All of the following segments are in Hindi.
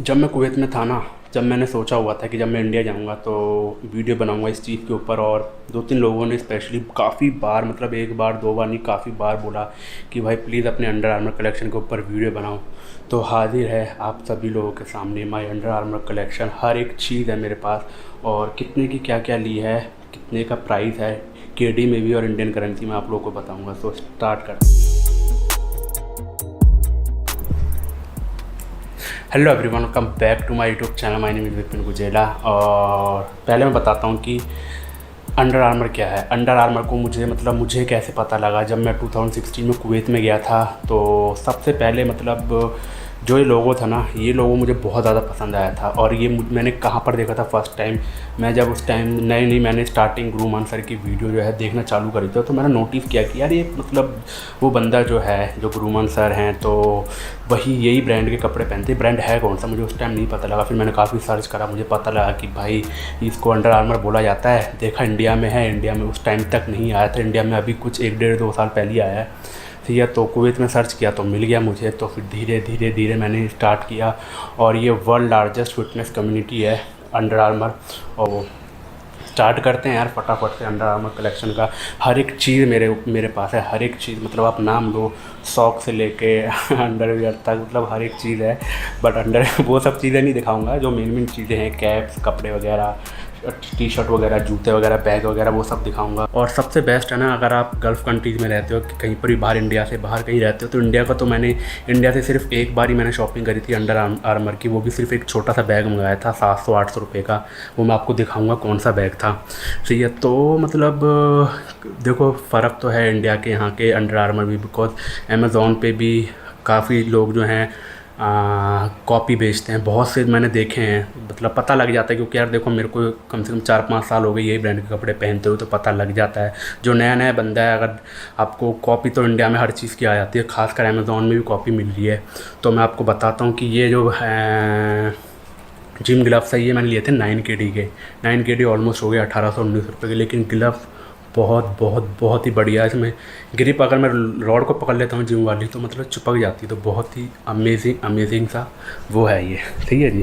जब मैं कुवैत में था ना, जब मैंने सोचा हुआ था कि जब मैं इंडिया जाऊंगा तो वीडियो बनाऊंगा इस चीज़ के ऊपर, और 2-3 लोगों ने स्पेशली काफ़ी बार, मतलब एक बार दो बार नहीं, काफ़ी बार बोला कि भाई प्लीज़ अपने अंडर आर्मर कलेक्शन के ऊपर वीडियो बनाओ। तो हाजिर है आप सभी लोगों के सामने माय अंडर आर्मर कलेक्शन। हर एक चीज़ है मेरे पास, और कितने की क्या क्या ली है, कितने का प्राइस है, केडी में भी और इंडियन करेंसी में आप लोगों को बताऊँगा। तो स्टार्ट करते हैं। Hello everyone, welcome back to my YouTube channel. My name is Vipin Gujela. और पहले मैं बताता हूँ कि अंडर आर्मर क्या है। अंडर आर्मर को मुझे कैसे पता लगा। जब मैं 2016 में कुवैत में गया था तो सबसे पहले जो ये लोगो था ना, ये लोगो मुझे बहुत ज़्यादा पसंद आया था। और ये मैंने कहाँ पर देखा था फर्स्ट टाइम, मैं जब उस टाइम नई मैंने स्टार्टिंग ग्रूमान सर की वीडियो जो है देखना चालू करी थी, तो मैंने नोटिस किया कि यार ये वो बंदा जो है, जो ग्रूमान सर हैं, तो वही यही ब्रांड के कपड़े पहनते। ब्रांड है कौन सा मुझे उस टाइम नहीं पता लगा। फिर मैंने काफ़ी सर्च करा, मुझे पता लगा कि भाई इसको अंडर आर्मर बोला जाता है। देखा इंडिया में है, इंडिया में उस टाइम तक नहीं आया था, इंडिया में अभी कुछ 1-1.5-2 साल पहले ही आया है। ठीक है, तो कुवैत में सर्च किया तो मिल गया मुझे। तो फिर धीरे धीरे मैंने स्टार्ट किया, और ये वर्ल्ड लार्जेस्ट फिटनेस कम्युनिटी है अंडर आर्मर। और स्टार्ट करते हैं यार फटाफट से अंडर आर्मर कलेक्शन का। हर एक चीज़ मेरे पास है, हर एक चीज़, मतलब आप नाम लो, सॉक से लेके अंडरवियर तक, मतलब हर एक चीज़ है। बट वो सब चीज़ें नहीं दिखाऊंगा, जो मेन चीज़ें हैं, कैप्स, कपड़े वगैरह, टी शर्ट वगैरह, जूते वगैरह, बैग वगैरह, वो सब दिखाऊंगा। और सबसे बेस्ट है ना, अगर आप गल्फ़ कंट्रीज़ में रहते हो, कहीं पर भी बाहर, इंडिया से बाहर कहीं रहते हो, तो इंडिया का तो मैंने इंडिया से सिर्फ एक बार ही मैंने शॉपिंग करी थी अंडर आर्मर की। वो भी सिर्फ एक छोटा सा बैग मंगाया था 700-800 रुपये का। वो मैं आपको दिखाऊंगा कौन सा बैग था। सही है, तो देखो फ़र्क तो है इंडिया के यहाँ के अंडर आर्मर भी, बिकॉज अमेज़ॉन पे भी काफ़ी लोग जो हैं कॉपी बेचते हैं। बहुत से मैंने देखे हैं, मतलब पता लग जाता है, क्योंकि यार देखो मेरे को कम से कम 4-5 साल हो गए यही ब्रांड के कपड़े पहनते हुए, तो पता लग जाता है। जो नया नया बंदा है, अगर आपको कॉपी तो इंडिया में हर चीज़ की आ जाती है, खासकर अमेज़ॉन में भी कॉपी मिल रही है। तो मैं आपको बताता हूँ कि ये जो जिम ग्लव्स है, ये मैंने लिए थे 9KD के। 9KD ऑलमोस्ट हो गए 1819 रुपये के, लेकिन ग्लव्स बहुत ही बढ़िया है। इसमें ग्रिप अगर मैं रॉड को पकड़ लेता हूँ जिम वाली, तो मतलब चिपक जाती है। तो बहुत ही अमेजिंग सा वो है ये। ठीक है जी,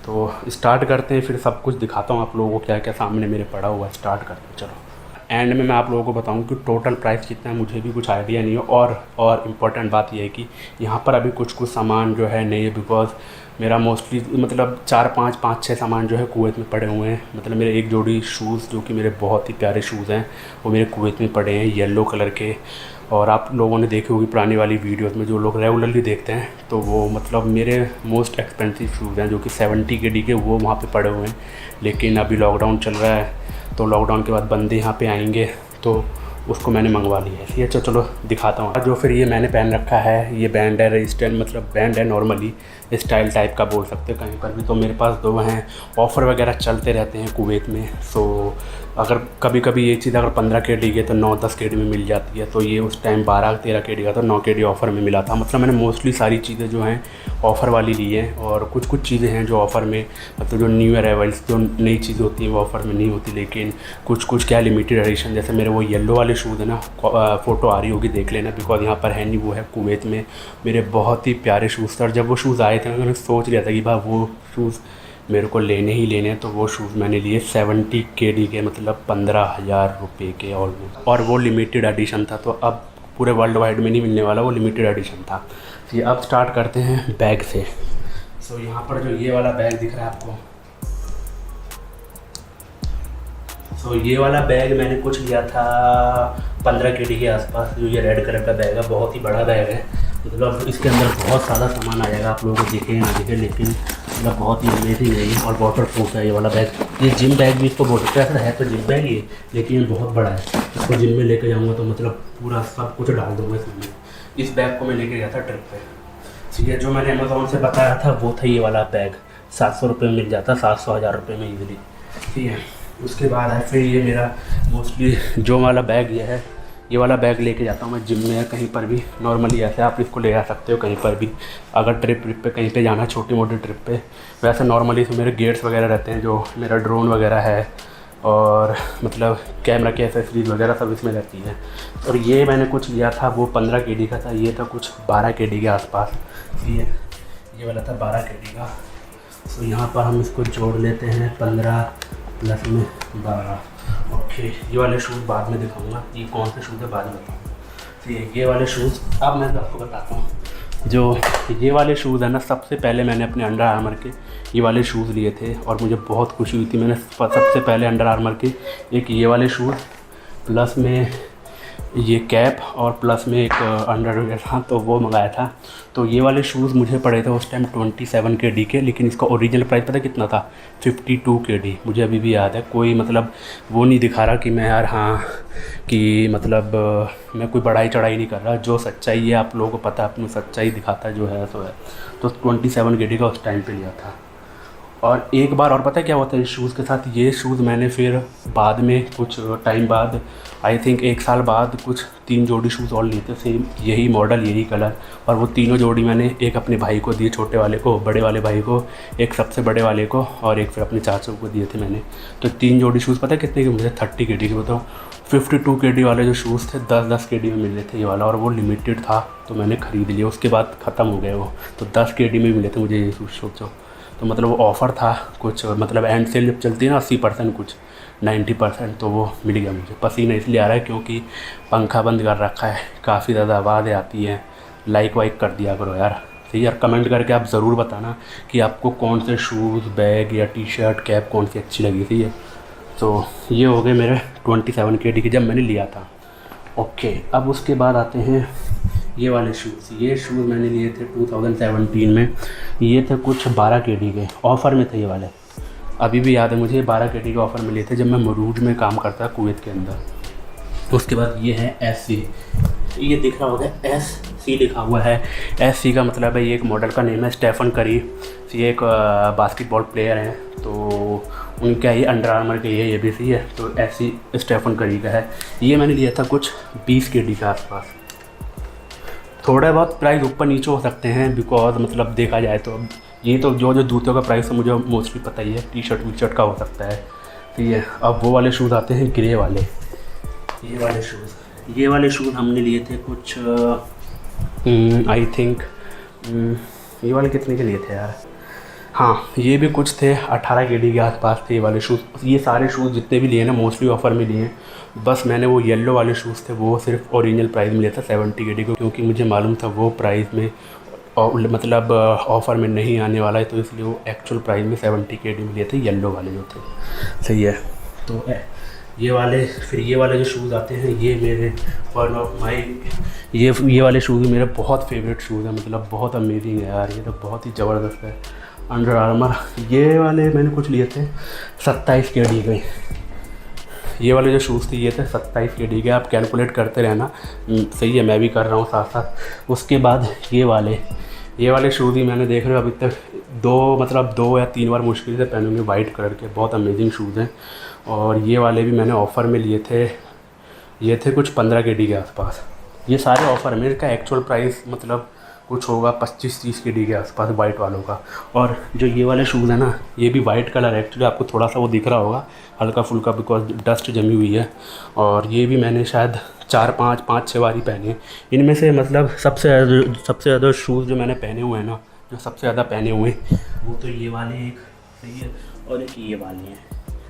तो स्टार्ट करते हैं, फिर सब कुछ दिखाता हूँ आप लोगों को क्या क्या सामने मेरे पड़ा हुआ है। स्टार्ट करते हैं, चलो। एंड में मैं आप लोगों को बताऊं कि टोटल प्राइस कितना है, मुझे भी कुछ आइडिया नहीं है। और इम्पोर्टेंट बात यह है कि यहाँ पर अभी कुछ सामान जो है नहीं है, बिकॉज मेरा मोस्टली 4-5-5-6 सामान जो है कुवैत में पड़े हुए हैं। मतलब मेरे एक जोड़ी शूज़, जो कि मेरे बहुत ही प्यारे शूज़ हैं, वो मेरे कुवैत में पड़े हैं, येलो कलर के। और आप लोगों ने देखी होगी पुरानी वाली वीडियोस में, जो लोग रेगुलरली देखते हैं, तो वो मेरे मोस्ट एक्सपेंसिव शूज़ हैं, जो कि 70KD के, वो वहाँ पे पड़े हुए हैं। लेकिन अभी लॉकडाउन चल रहा है, तो लॉकडाउन के बाद बंदे यहाँ पे आएंगे, तो उसको मैंने मंगवा लिया है। ये चलो दिखाता हूँ। जो फिर ये मैंने पहन रखा है, ये बैंड है रजिस्टेंट, मतलब बैंड है नॉर्मली स्टाइल टाइप का बोल सकते हैं कहीं पर भी। तो मेरे पास 2 हैं। ऑफ़र वगैरह चलते रहते हैं कुवैत में, सो अगर कभी कभी ये चीज़ अगर 15KD के तो 9-10KD में मिल जाती है। तो ये उस टाइम 12-13KD का, तो 9KD ऑफ़र में मिला था। मतलब मैंने मोस्टली सारी चीज़ें जो हैं ऑफ़र वाली ली हैं। और कुछ चीज़ें हैं जो ऑफ़र में, मतलब जो न्यू अराइवल्स, जो नई चीज़ें होती हैं, वो ऑफ़र में नहीं होती। लेकिन कुछ क्या लिमिटेड एडिशन, जैसे मेरे वो येलो वाले शूज़ है ना, फ़ोटो आ रही होगी, देख लेना, बिकॉज यहाँ पर है नहीं, वो है कुवैत में। मेरे बहुत ही प्यारे शूज़ थे, और जब वो शूज़ आए थे मैंने सोच लिया था कि भाई वो शूज़ मेरे को लेने ही लेने हैं। तो वो शूज़ मैंने लिए 70KD के, मतलब 15,000 रुपये के ऑलमोस्ट। और वो लिमिटेड एडिशन था, तो अब पूरे वर्ल्ड वाइड में नहीं मिलने वाला, वो लिमिटेड एडिशन था। ये अब स्टार्ट करते हैं बैग से। सो यहाँ पर जो ये वाला बैग दिख रहा है आपको, सो ये वाला बैग मैंने कुछ लिया था 15KD के आसपास। जो ये रेड कलर का बैग है, बहुत ही बड़ा बैग है, मतलब इसके अंदर बहुत सारा सामान आ जाएगा। आप लोगों को दिखे ना दिखे, लेकिन मतलब बहुत ही अमेजिंग है ये, और वाटर प्रूफ है ये वाला बैग। ये जिम बैग भी इसको बोल सकते हैं, ऐसा है तो जिम बैग ये, लेकिन ये बहुत बड़ा है। इसको जिम में लेके जाऊँगा तो मतलब पूरा सब कुछ डाल दूँगा इसमें। इस बैग को मैं लेके गया था ट्रिप पे। ठीक है, जो मैंने अमेज़ॉन से बताया था वो था ये वाला बैग। 700 रुपये में मिल जाता, 700-1000 रुपये में ईजिली। ठीक है, उसके बाद है फिर ये मेरा मोस्टली जो वाला बैग ये वाला बैग लेके जाता हूँ मैं जिम में या कहीं पर भी। नॉर्मली ऐसे आप इसको ले जा सकते हो कहीं पर भी, अगर ट्रिप पे कहीं पे जाना, छोटी मोटी ट्रिप पे। वैसे नॉर्मली इसमें मेरे गेट्स वगैरह रहते हैं, जो मेरा ड्रोन वगैरह है, और मतलब कैमरा की एसेसरीज वगैरह सब इसमें रहती है। और ये मैंने कुछ लिया था, वो 15KD का था, ये था कुछ 12KD के आसपास। ये वाला था 12KD का। तो यहाँ पर हम इसको जोड़ लेते हैं 15 प्लस में 12। ओके, ये वाले शूज़ बाद में दिखाऊंगा, ये कौन से शूज़ है बाद में बताऊँगा। तो ये वाले शूज़ अब मैं आपको बताता हूँ। जो ये वाले शूज़ है ना, सबसे पहले मैंने अपने अंडर आर्मर के ये वाले शूज़ लिए थे और मुझे बहुत खुशी हुई थी। मैंने सबसे पहले अंडर आर्मर के एक ये वाले शूज़, प्लस में ये कैप और प्लस में एक अंडरवियर था, तो वो मंगाया था। तो ये वाले शूज़ मुझे पड़े थे उस टाइम 27 KD के, लेकिन इसका ओरिजिनल प्राइस पता कितना था? 52 KD। मुझे अभी भी याद है। कोई मतलब वो नहीं दिखा रहा कि मैं यार हाँ कि मतलब मैं कोई बढ़ाई चढ़ाई नहीं कर रहा। जो सच्चाई है आप लोगों को पता है, अपनी सच्चाई दिखाता है जो है सो है। तो 27 KD का उस टाइम पे लिया था। और एक बार और पता है क्या हुआ था इस शूज़ के साथ? ये शूज़ मैंने फिर बाद में कुछ टाइम बाद, आई थिंक 1 साल बाद, कुछ 3 जोड़ी शूज़ और लिए थे, सेम यही मॉडल यही कलर। और वो तीनों जोड़ी मैंने एक अपने भाई को दिए, छोटे वाले को, बड़े वाले भाई को, एक सबसे बड़े वाले को, और एक फिर अपने चाचू को दिए थे मैंने। तो 3 जोड़ी शूज़ पता है कितने के मुझे? 30 KD के। बताओ 52 KD वाले जो शूज़ थे 10-10 KD में मिल रहे थे ये वाला, और वो लिमिटेड था तो मैंने ख़रीद लिया। उसके बाद ख़त्म हो गए वो, तो 10 KD में मिले थे मुझे ये शूज़। सोचो, तो मतलब वो ऑफ़र था कुछ, मतलब एंड सेल जब चलती है ना 80% कुछ 90%, तो वो मिल गया मुझे। पसीना इसलिए आ रहा है क्योंकि पंखा बंद कर रखा है, काफ़ी ज़्यादा आवाज़ें आती हैं। लाइक वाइक कर दिया करो यार, सही यार। कमेंट करके आप ज़रूर बताना कि आपको कौन से शूज़, बैग या टी शर्ट, कैप कौन सी अच्छी लगी थी। तो ये हो गए मेरे 27 KD के जब मैंने लिया था। ओके, अब उसके बाद आते हैं ये वाले शूज़। ये शूज़ मैंने लिए थे 2017 में। ये थे कुछ 12 KD के, ऑफ़र में थे ये वाले। अभी भी याद है मुझे, 12 KD के ऑफ़र में लिए थे जब मैं मरूज में काम करता कुवैत के अंदर। उसके बाद ये है SC, ये दिख रहा होगा SC लिखा हुआ है। SC का मतलब है, ये एक मॉडल का नेम है, स्टेफन करी। ये एक बास्केटबॉल प्लेयर हैं, तो उनका ये अंडर आर्मर के ये भी सही है। तो SC स्टेफन करी का है। ये मैंने लिया था कुछ 20 KD के आसपास। थोड़ा बहुत प्राइस ऊपर नीचे हो सकते हैं, बिकॉज मतलब देखा जाए तो ये तो जो जूतों का प्राइस है मुझे मोस्टली पता ही है, टी शर्ट वी शर्ट का हो सकता है। ठीक है, अब वो वाले शूज़ आते हैं ग्रे वाले। ये वाले शूज़ हमने लिए थे कुछ आई थिंक ये वाले कितने के लिए थे यार? हाँ, ये भी कुछ थे 18 KD के आसपास थे ये वाले शूज़। ये सारे शूज़ जितने भी लिए ना मोस्टली ऑफ़र में लिए। बस मैंने वो येलो वाले शूज़ थे वो सिर्फ ओरिजिनल प्राइस में लिया था 70 KD को, क्योंकि मुझे मालूम था वो प्राइस में मतलब ऑफ़र में नहीं आने वाला है, तो इसलिए वो एक्चुअल प्राइस में 70 KD में लिए थे येलो वाले जो थे। सही है। तो ये वाले, फिर ये वाले जो शूज़ आते हैं, ये मेरे वन ऑफ माई ये वाले शूज़ मेरे बहुत फेवरेट शूज़ हैं। मतलब बहुत अमेजिंग है यार, ये तो बहुत ही ज़बरदस्त है। अंडर आर्मर ये वाले मैंने कुछ लिए थे 27 KD के। ये वाले जो शूज़ थे ये थे 27 KD के। आप कैलकुलेट करते रहना, सही है, मैं भी कर रहा हूँ साथ साथ। उसके बाद ये वाले शूज़ ही मैंने देख रहे हो अभी तक 2 या 3 बार मुश्किल से पहने होंगे, वाइट कलर के, बहुत अमेजिंग शूज़ हैं। और ये वाले भी मैंने ऑफ़र में लिए थे, ये थे कुछ 15 KD के आसपास। ये सारे ऑफ़र में, इनका एक्चुअल प्राइस मतलब कुछ होगा 25-30 KD के आसपास वाइट वालों का। और जो ये वाले शूज़ है ना, ये भी वाइट कलर है। एक्चुअली आपको थोड़ा सा वो दिख रहा होगा हल्का फुल्का, बिकॉज डस्ट जमी हुई है। और ये भी मैंने शायद 4-5-6 बार ही पहने। इनमें से मतलब सबसे ज़्यादा शूज़ जो मैंने पहने हुए हैं ना, जो सबसे ज़्यादा पहने हुए हैं वो तो ये वाले एक सही है और एक ये वाले हैं।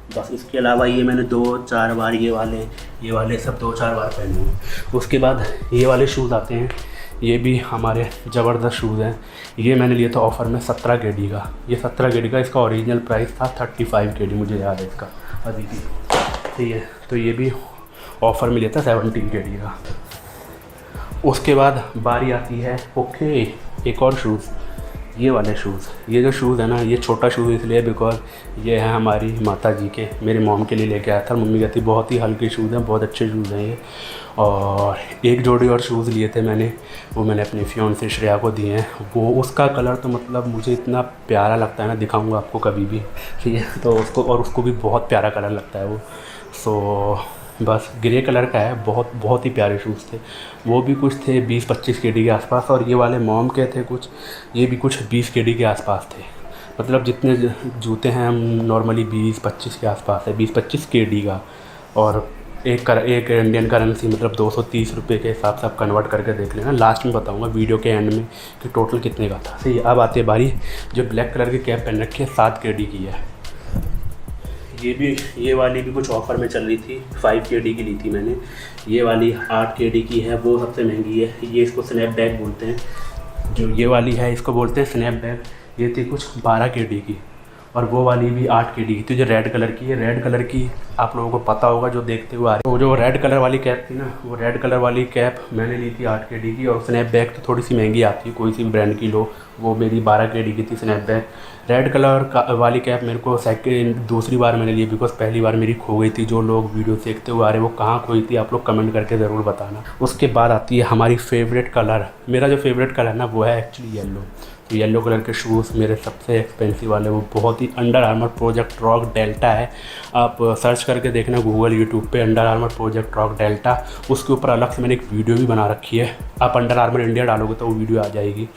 बस इसके अलावा ये मैंने 2-4 बार ये वाले सब 2-4 बार पहने हुए। उसके बाद ये वाले शूज़ आते हैं, ये भी हमारे ज़बरदस्त शूज़ हैं। ये मैंने लिया था ऑफ़र में 17 KD का। ये 17 KD का, इसका ओरिजिनल प्राइस था 35 KD, मुझे याद है इसका अभी भी। ठीक है, तो ये भी ऑफ़र में लिया था 17 KD का। उसके बाद बारी आती है ओके एक और शूज़, ये वाले शूज़। ये जो शूज़ है ना, ये छोटा शूज़ इसलिए बिकॉज ये है हमारी माता जी के, मेरी मॉम के लिए लेके आया था। मम्मी कहती बहुत ही हल्के शूज़ हैं, बहुत अच्छे शूज़ हैं ये। और एक जोड़ी और शूज़ लिए थे मैंने, वो मैंने अपनी फियोंसे श्रेया को दिए हैं। वो उसका कलर तो मतलब मुझे इतना प्यारा लगता है ना, दिखाऊंगा आपको कभी भी, ठीक है। तो उसको भी बहुत प्यारा कलर लगता है वो। सो बस ग्रे कलर का है, बहुत ही प्यारे शूज़ थे। वो भी कुछ थे 20-25 KD के आसपास। और ये वाले मॉम के थे कुछ, ये भी कुछ 20 KD के आसपास थे। मतलब जितने जूते हैं हम नॉर्मली 20-25 के आसपास है, 20-25 KD का। और एक इंडियन करेंसी मतलब 230 रुपये के हिसाब से आप कन्वर्ट करके देख लेना। लास्ट में बताऊंगा वीडियो के एंड में कि टोटल कितने का था। सही है, अब आती है बारी जो ब्लैक कलर की कैप पहन रखी है 7 KD की है। ये वाली भी कुछ ऑफ़र में चल रही थी, 5 KD की ली थी मैंने। ये वाली 8 KD की है, वो सबसे महंगी है। ये इसको स्नैप बैग बोलते हैं। जो ये वाली है इसको बोलते हैं स्नैप बैग। ये थी कुछ 12 KD की, और वो वाली भी 8 KD की थी जो रेड कलर की है। रेड कलर की आप लोगों को पता होगा जो देखते हुए आ रहे। वो जो रेड कलर वाली कैप थी ना, वो रेड कलर वाली कैप मैंने ली थी 8 KD की। और स्नैप बैग तो थोड़ी सी महंगी आती है, कोई सी ब्रांड की लो, वो मेरी 12 KD की थी स्नैप बैग। रेड कलर वाली कैप मेरे को दूसरी बार मैंने ली, बिकॉज पहली बार मेरी खो गई थी। जो लोग वीडियो देखते हुए आ रहे हैं वो कहाँ खोई थी, आप लोग कमेंट करके ज़रूर बताना। उसके बाद आती है हमारी फेवरेट कलर। मेरा जो फेवरेट कलर ना वो है एक्चुअली येलो। तो येलो कलर के शूज़ मेरे सबसे एक्सपेंसिव वाले, वो बहुत ही Under Armour Project Rock Delta है। आप सर्च करके देखना गूगल यूट्यूब पे Under Armour Project Rock Delta. उसके ऊपर अलग से मैंने एक वीडियो भी बना रखी है। आप अंडर आर्मर इंडिया डालोगे तो वो वीडियो आ जाएगी।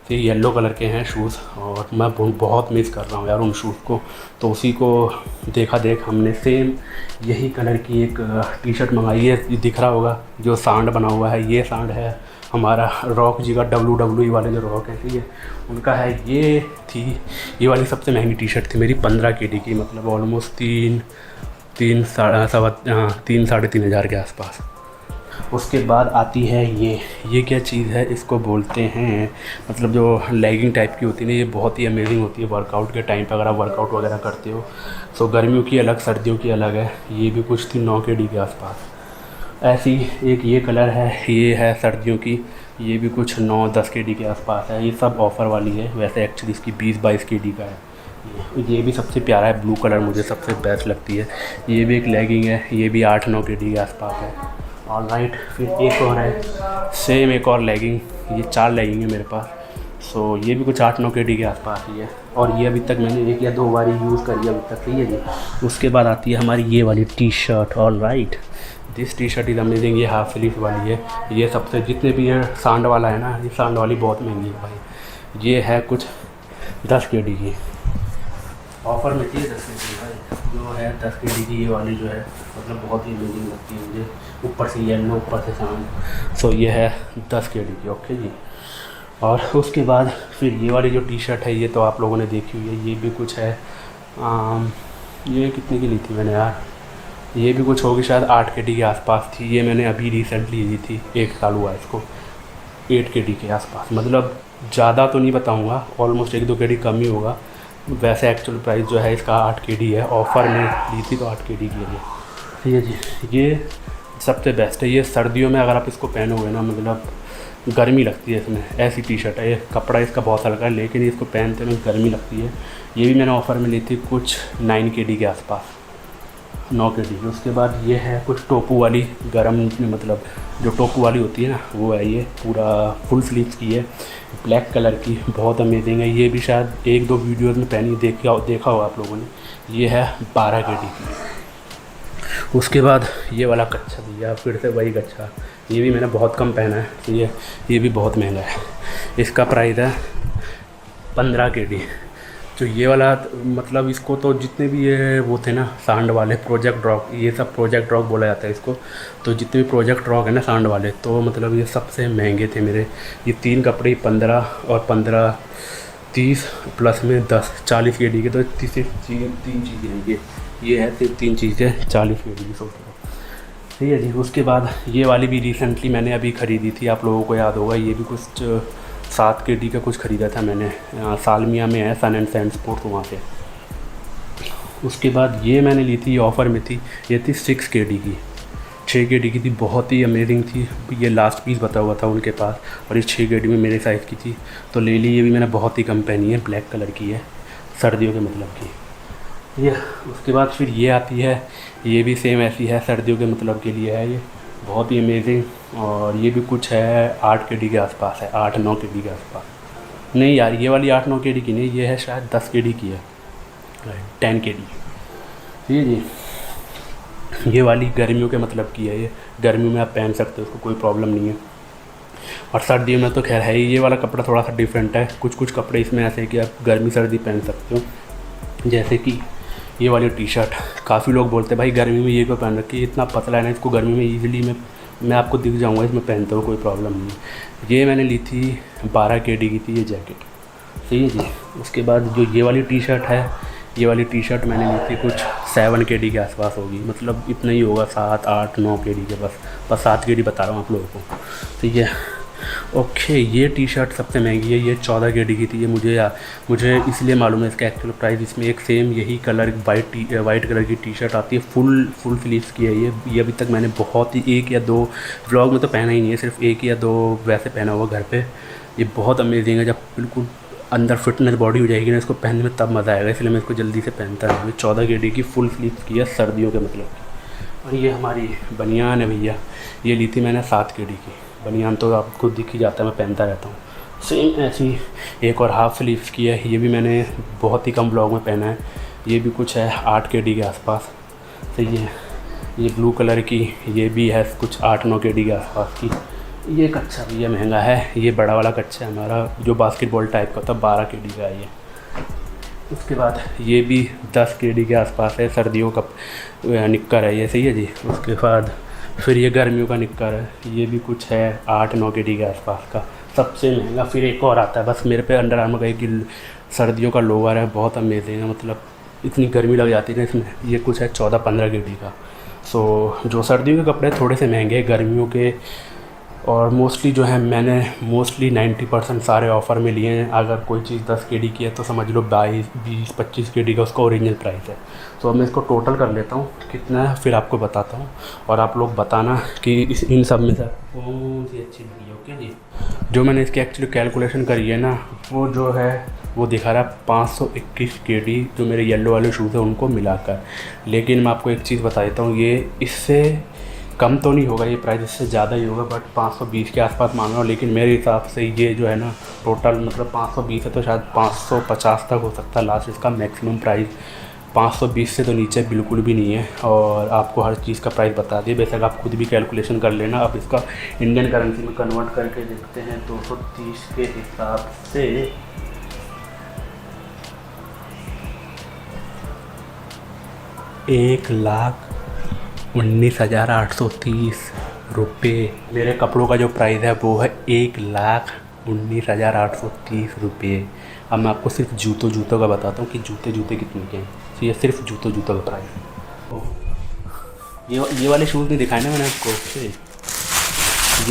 तो ये येलो कलर के हैं शूज़, और मैं बहुत मिस कर रहा हूँ यार उन शूज़ को। तो उसी को देखा हमने सेम यही कलर की एक टी-शर्ट मंगाई है। ये दिख रहा होगा जो सांड बना हुआ है, ये सांड है हमारा रॉक जी का, WWE वाले जो रॉक है, ठीक है, उनका है। ये वाली सबसे महंगी टी-शर्ट थी मेरी 15 KD की, मतलब ऑलमोस्ट 3,500 के आसपास। उसके बाद आती है ये क्या चीज़ है, इसको बोलते हैं मतलब जो लेगिंग टाइप की होती है ना, ये बहुत ही अमेजिंग होती है वर्कआउट के टाइम पे अगर आप वर्कआउट वगैरह करते हो। सो गर्मियों की अलग, सर्दियों की अलग है। ये भी कुछ थी 9 KD के आसपास। ऐसी एक ये कलर है, ये है सर्दियों की, ये भी कुछ 9-10 KD के आसपास है। ये सब ऑफ़र वाली है, वैसे एक्चुअली इसकी 20-22 KD का है। ये भी सबसे प्यारा है, ब्लू कलर मुझे सबसे बेस्ट लगती है। ये भी एक लेगिंग है, ये भी 8-9 KD के आसपास है। ऑलराइट, फिर एक और है सेम, एक और लेगिंग। ये 4 लेगिंग है मेरे पास। सो ये भी कुछ 8-9 KD के आसपास ही है, और ये अभी तक मैंने 1 या 2 बार यूज़ करी अभी तक। सही है जी। उसके बाद आती है हमारी ये वाली t shirt. Alright, this t shirt is amazing. ये हाफ स्लीव वाली है। ये सबसे जितने भी ये सांड वाला है ना, ये सांड वाली बहुत महंगी है भाई। ये है कुछ 10 KD की, ऑफ़र में थी 10 KD भाई। जो है 10 KD की ये वाली जो है मतलब बहुत ही अमेजिंग लगती है मुझे। ऊपर से येलो, ऊपर से सांड। सो ये है 10 KD की। ओके जी। और उसके बाद फिर ये वाली जो टी-शर्ट है, ये तो आप लोगों ने देखी हुई है। ये भी कुछ है, ये कितने की ली थी मैंने यार, ये भी कुछ होगी शायद 8 KD के आसपास थी। ये मैंने अभी रिसेंटली ली थी, 1 साल हुआ है इसको। 8 KD के आसपास, मतलब ज़्यादा तो नहीं बताऊँगा, ऑलमोस्ट 1-2 KD कम ही होगा। वैसे एक्चुअल प्राइस जो है इसका 8 KD है। ऑफ़र में ली थी तो 8 KD की है। ठीक है जी। ये सबसे बेस्ट है। ये सर्दियों में अगर आप इसको पहनोगे ना, मतलब गर्मी लगती है इसमें। ऐसी टी-शर्ट है, ये कपड़ा इसका बहुत हल्का है, लेकिन इसको पहनते में गर्मी लगती है। ये भी मैंने ऑफ़र में ली थी कुछ 9 KD के आसपास, 9 KD। उसके बाद ये है कुछ टोपू वाली, गर्म मतलब जो टोपू वाली होती है ना, वो है। ये पूरा फुल स्लीव्स की है, ब्लैक कलर की, बहुत अमेजिंग है। ये भी शायद 1-2 वीडियोज़ में पहनी देखा होगा आप लोगों ने। ये है 12 KD की। उसके बाद ये वाला कच्छा भैया, फिर से वही कच्छा। ये भी मैंने बहुत कम पहना है। तो ये भी बहुत महंगा है। इसका प्राइस है 15 KD। तो ये वाला मतलब इसको तो जितने भी ये वो थे ना सांड वाले, प्रोजेक्ट रॉक, ये सब प्रोजेक्ट रॉक बोला जाता है इसको। तो जितने भी प्रोजेक्ट रॉक है ना सांड वाले, तो मतलब ये सबसे महंगे थे मेरे। ये 3 कपड़े 15 और 15 30 प्लस में 10 40 KD के। तो सिर्फ 3 चीज़ें हैं ये है सिर्फ 3 चीज़ें 40 KD की, सोच लो। ठीक है जी। उसके बाद ये वाली भी रिसेंटली मैंने अभी ख़रीदी थी, आप लोगों को याद होगा। ये भी कुछ 7 KD का कुछ ख़रीदा था मैंने। सालमिया में है सन एंड सैंड स्पोर्ट्स, वहाँ से। उसके बाद ये मैंने ली थी, ये ऑफ़र में थी। ये थी 6 KD की, 6 KD की थी, बहुत ही अमेजिंग थी। ये लास्ट पीस बता हुआ था उनके पास, और ये 6 KD में मेरे साइज़ की थी, तो ले ली। ये भी मैंने बहुत ही कम पहनी है, ब्लैक कलर की है, सर्दियों के मतलब की ये। उसके बाद फिर ये आती है, ये भी सेम ऐसी है, सर्दियों के मतलब के लिए है। ये बहुत ही अमेजिंग, और ये भी कुछ है 8 KD के आसपास है, 8-9 KD के आसपास। नहीं यार, ये वाली 8-9 KD की नहीं, ये है शायद 10 KD की है, 10 KD। ठीक है जी। ये वाली गर्मियों के मतलब की है। ये गर्मियों में आप पहन सकते हो, उसको कोई प्रॉब्लम नहीं है। और सर्दियों में तो खैर है ही। ये वाला कपड़ा थोड़ा सा डिफरेंट है। कुछ कपड़े इसमें ऐसे हैं कि आप गर्मी सर्दी पहन सकते हो। जैसे कि ये वाली टी शर्ट काफ़ी लोग बोलते हैं भाई गर्मी में ये क्यों पहन रखी है, इतना पतला है ना, इसको गर्मी में ईजिली मैं आपको दिख जाऊँगा इसमें पहनते हुए, कोई प्रॉब्लम नहीं है। ये मैंने ली थी 12 KD की थी ये जैकेट, सही है जी। उसके बाद जो ये वाली टी शर्ट है, ये वाली टी शर्ट मैंने ली थी कुछ 7 KD के आसपास होगी, मतलब इतना ही होगा 7, 8, 9 KD के बस 7 KD बता रहा हूँ आप लोगों को, ठीक है। ओके, ये टी शर्ट सबसे महंगी है, ये 14 KD की थी। ये मुझे इसलिए मालूम है इसका एक्चुअल प्राइस। इसमें एक सेम यही कलर वाइट कलर की टी शर्ट आती है, फुल स्लीव्स की है ये अभी तक मैंने बहुत ही 1 या 2 व्लॉग में तो पहना ही नहीं है, सिर्फ 1 या 2 वैसे पहना हुआ घर पे। ये बहुत अमेजिंग है, जब बिल्कुल अंदर फिटनेस बॉडी हो जाएगी ना इसको पहनने में तब मज़ा आएगा, इसलिए मैं इसको जल्दी से पहनता हूँ। 14 KD की फुल स्लीव्स की है, सर्दियों के मतलब की। और ये हमारी बनियान है भैया, ये ली थी मैंने 7 KD की बनियान, तो आपको दिख ही जाता है, मैं पहनता रहता हूँ। सेम ऐसी एक और हाफ स्लीव्स की है, ये भी मैंने बहुत ही कम ब्लॉग में पहना है, ये भी कुछ है 8 KD के आसपास, सही है। ये ब्लू कलर की ये भी है कुछ 8-9 KD के आसपास की। ये कच्चा भी है, महंगा है, ये बड़ा वाला कच्चा है हमारा जो बास्केटबॉल टाइप का था, 12 KD का है ये। उसके बाद ये भी 10 KD के आसपास है, सर्दियों का निक्कर है ये, सही है जी। उसके बाद फिर ये गर्मियों का निक्कर है, ये भी कुछ है 8-9 KD के आसपास का, सबसे महंगा। फिर एक और आता है, बस मेरे पे अंडर आर्मर का एक सर्दियों का लोअर है, बहुत अमेजिंग है, मतलब इतनी गर्मी लग जाती है ना इसमें। ये कुछ है 14-15 KD का। सो जो सर्दियों के कपड़े थोड़े से महंगे हैं, गर्मियों के और मोस्टली जो है मैंने 90% सारे ऑफ़र में लिए हैं। अगर कोई चीज़ 10 KD की है तो समझ लो 22-25 KD का उसका ओरिजिनल प्राइस है। तो अब मैं इसको टोटल कर लेता हूँ कितना है, फिर आपको बताता हूँ और आप लोग बताना कि इन सब में से कौन सी अच्छी लगी। ओके जी, जो मैंने इसकी एक्चुअली कैलकुलेशन करी है ना, वो जो है वो दिखा रहा है 521 KD जो मेरे येलो वाले शूज़ हैं उनको मिलाकर। लेकिन मैं आपको एक चीज़ बता देता हूँ, ये इससे कम तो नहीं होगा, ये प्राइस इससे ज़्यादा ही होगा, बट 520 के आसपास मान लो। लेकिन मेरे हिसाब से ये जो है ना टोटल मतलब 520 है तो शायद 550 तक हो सकता है लास्ट इसका मैक्सिमम प्राइस। 520 से तो नीचे बिल्कुल भी नहीं है। और आपको हर चीज़ का प्राइस बता दिए, बेशक आप खुद भी कैलकुलेशन कर लेना। अब इसका इंडियन करेंसी में कन्वर्ट करके देखते हैं। 230 के हिसाब से 1,19,830 रुपये। मेरे कपड़ों का जो प्राइस है वो है 1,19,830 रुपये। अब मैं आपको सिर्फ जूतों का बताता हूँ कि जूते कितने के हैं। तो ये सिर्फ जूतों का प्राइस है। ये वाले शूज़ नहीं दिखाए ना मैंने आपको,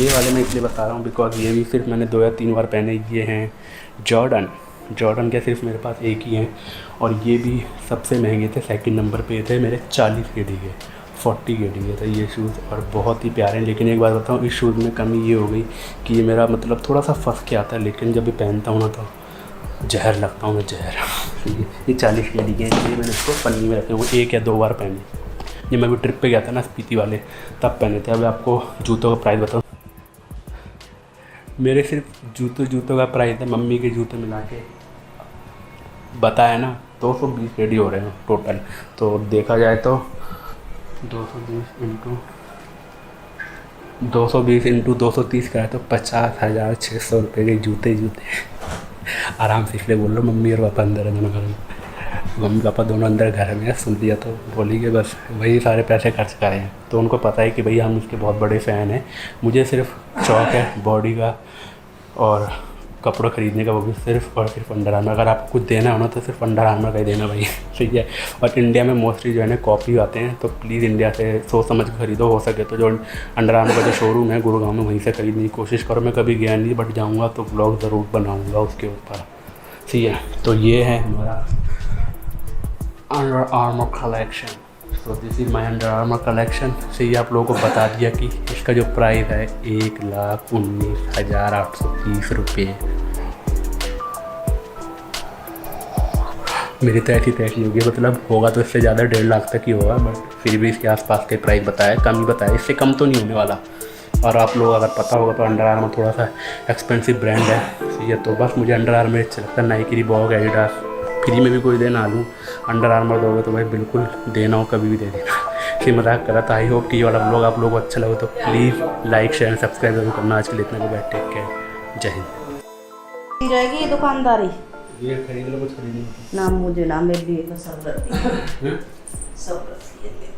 ये वाले मैं इसलिए बता रहा हूँ बिकॉज ये भी सिर्फ मैंने 2 या 3 बार पहने। ये हैं जॉर्डन के सिर्फ मेरे पास एक ही हैं और ये भी सबसे महंगे थे, सेकंड नंबर पे थे मेरे 40 KD के, 40 KD के थे ये शूज़ और बहुत ही प्यारे हैं। लेकिन एक बात बताऊँ, इस शूज़ में कमी ये हो गई कि ये मेरा मतलब थोड़ा सा फंस के आता है, लेकिन जब भी पहनता हूँ ना तो जहर लगता हूँ मैं, जहर। ये 40 KD के हैं, इसलिए मैंने इसको पन्नी में रखे हुए 1 या 2 बार पहने। जब मैं भी ट्रिप पे गया था ना स्पीति वाले, तब पहने थे। अब आपको जूतों का प्राइस बताऊँ, मेरे सिर्फ जूतों का प्राइस है, मम्मी के जूते मिला के बताया ना 220 KD हो रहे हैं टोटल। तो देखा जाए तो 220 इंटू 230 कराए तो 50,600 रुपये के जूते आराम से। इसलिए बोल रहा हूँ मम्मी और पापा अंदर है दोनों घर में, मम्मी पापा दोनों अंदर घर में, सुन लिया तो बोली कि बस वही सारे पैसे खर्च करें हैं। तो उनको पता है कि भैया हम उसके बहुत बड़े फ़ैन हैं। मुझे सिर्फ शौक़ है बॉडी का और कपड़े ख़रीदने का, वो भी सिर्फ और सिर्फ अंडर आर्मर। अगर आपको कुछ देना हो ना तो सिर्फ अंडर आर्मर का ही देना भाई, ठीक है। और इंडिया में मोस्टली जो है ना कॉपी आते हैं, तो प्लीज़ इंडिया से सोच समझ के ख़रीदो। हो सके तो जो अंडर आर्मर का जो शोरूम है गुड़गांव में, वहीं से ख़रीदने की कोशिश करो। मैं कभी गया नहीं, बट जाऊँगा तो ब्लॉग ज़रूर बनाऊँगा उसके ऊपर, ठीक है। तो ये है हमारा अंडर आर्मर कलेक्शन। तो this is my under armour collection. से ये आप लोगों को बता दिया कि इसका जो प्राइस है 1,19,830 रुपये। मेरी तो ऐसी तैसी होगी, मतलब होगा तो इससे ज़्यादा 1.5 लाख तक ही होगा, बट फिर भी इसके आसपास के प्राइस बताया, कम ही बताया, इससे कम तो नहीं होने वाला। और आप लोग अगर पता होगा तो अंडर आर्मर थोड़ा सा एक्सपेंसिव ब्रांड है, ये तो बस मुझे अंडर आर्मर अच्छा लगता है। नाइकी, रिबॉक, एडिडास, फ्री में भी कोई देना लूँ, अंडर आर्मर दोगे तो भाई बिल्कुल देना हो कभी भी दे देना। फिर मजाक करा था। आई होप कि ये वाला ब्लॉग आप लोगों को अच्छा लगे तो please like share and subscribe जरूर करना। आज के लिए इतना को बैठ, टेक केयर, जय हिंद। रहेगी ये दुकानदारी। ये खरीद लो, कुछ खरीदनी हो ना मुझे ना, मेरे लिए तो सब रहती है, तो। सब रहती है।